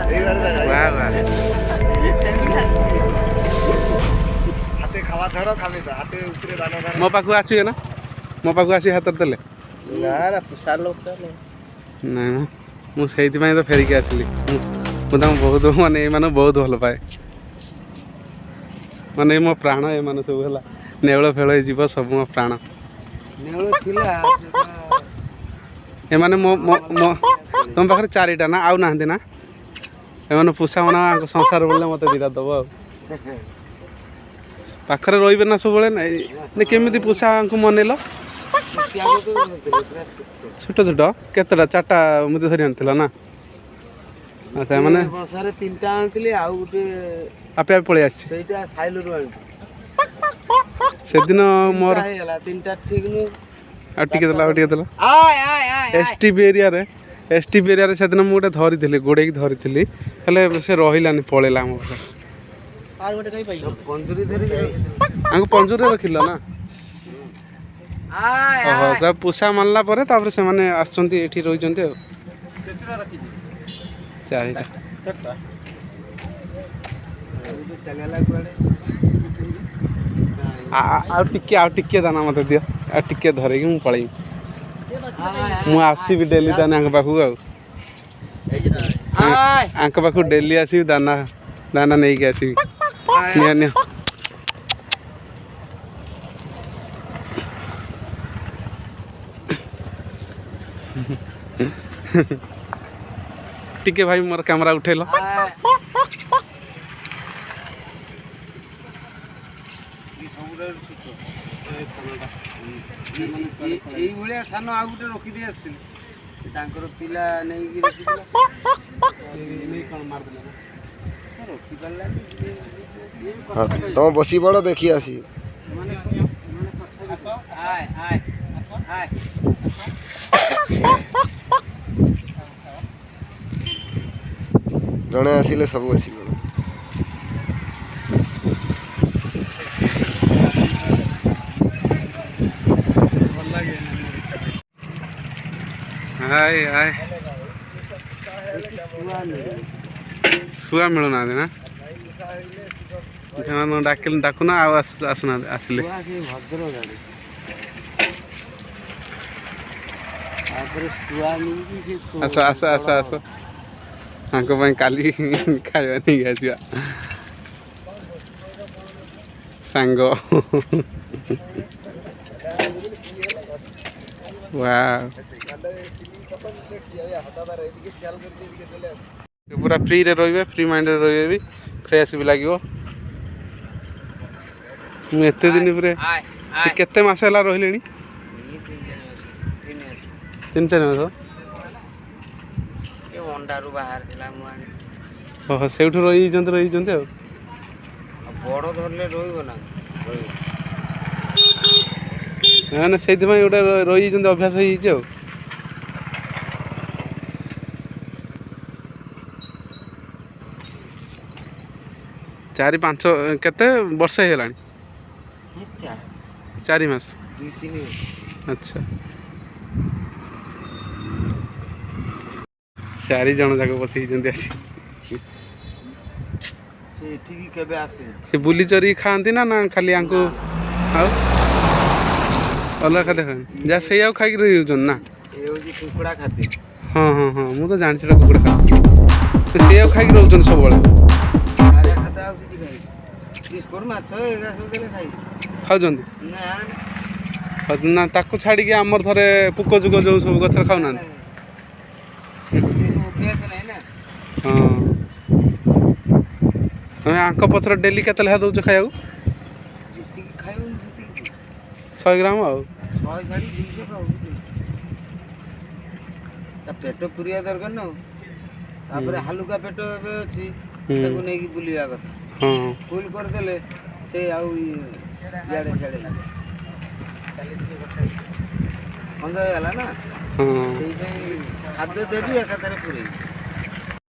वाह वाह हाथे खावा धर खाली हाथे ऊपर दाना धर मो पाखु आसीबे ना मो पाखु आसी हाथ देले ना ना पुसार लोक ना मु सेति तो फेरिक आसली मु बहुत माने एमान बहुत भल पाए माने मो प्राण एमान सब हला नेवल फेल जीव सब मो प्राण नेवल थिला एमाने मो मो तुम पाखे चारिटा ना आउ नाहंती ना एमान पुषा मना संसार बोले मत दीटा दब पाखरे रहिबे ना सब बेले ना केमिति पुषा को मनैल छोट छोट केतटा चारटा मुझे धरी आनथिला ना अच्छा माने बसारे तीनटा आनथिली आ गुटे आपे आपे पळे आछि सेटा साइल रु आन से दिन मोर हेला तीनटा ठीक नु आ टिके दला आय आय आय एसटीपी एरिया रे से दिन मु गोटे धरिथिली गोडे की धरिथिली हेले से रहिलानी पळेला हम आर गोटे कई पाइयो पंजुरी धरि आंको पंजुरे रखिला ना आय ओहो सब पुषा मानला परे तापर से माने आछंती एठी रहिचंती केतरा रखि चारिटा केतरा चलेला कुआडे आ टिके दाना मत दियो आ टिके धरे कि मु पळई मु आसीबी डेली दाना आंक पाखु आंक पाखु डेली आसीबी दाना दाना नहीं के आसीबी निया निया टिके भाई मोर कैमरा उठेलो এই ভଳିଆ ସାନ ଆଉ ଗୋଟେ ରଖି ଦେଇ ଆସିଥିଲି ତାଙ୍କର ପିଲା ନେଇକି ରଖିଥିଲା କଣ ମାରିଦେଲା ନା ରଖି ପାରିଲାନି ତମ ବସି ବଡ଼ ଦେଖି ଆସି ମାନେ ଆଏ ଆଏ ଆଏ ଜଣେ ଆସିଲେ ସବୁ ଆସିବ हाय हाय सुआ मिलना ना डाकिल डाकुना आसुना आसिले भद्र गाड़ी आस आस आस आस आंको काली खाଇବା नहीं आसिया सांग वाह पूरा फ्री रे रहिबे फ्री माइंड रे रहिबे भी फ्रेश भी लागियो मु एते दिन पुरे केते मास हला रहिलेनी 3 मास ए अंडारू बाहर दिला मु आनी ओहो सेउठ रही जंत आ बड़ धरले रहिबो ना ना से गोटे रही अभ्यास हो चारि पांच केते वर्ष हो 4 मास 2-3 अच्छा 4 जन जाक बस आसी से ठीक केबे आसे से बुली चोरी खाती ना ना खाली आंको अलग खाते खान जा से खाई रही ना कुकुड़ा खाते हाँ हाँ हाँ मुझे तो जानसी कुकुड़ा खाते से खाई रोचन सब खाऊ ना ताको छाड़ी आमर थरे पुक जुग जो सब गछ खाऊना हाँ आंक पथर डेली के दौच खाया 100 ग्राम आ पेट पुरिया दरकार ना तापर हालुका पेट अच्छी नहीं बुलिया कथा फुल करदे से आड़े सियाड़े सन्देह है ना खाद्य देवी एकाथरे पूरे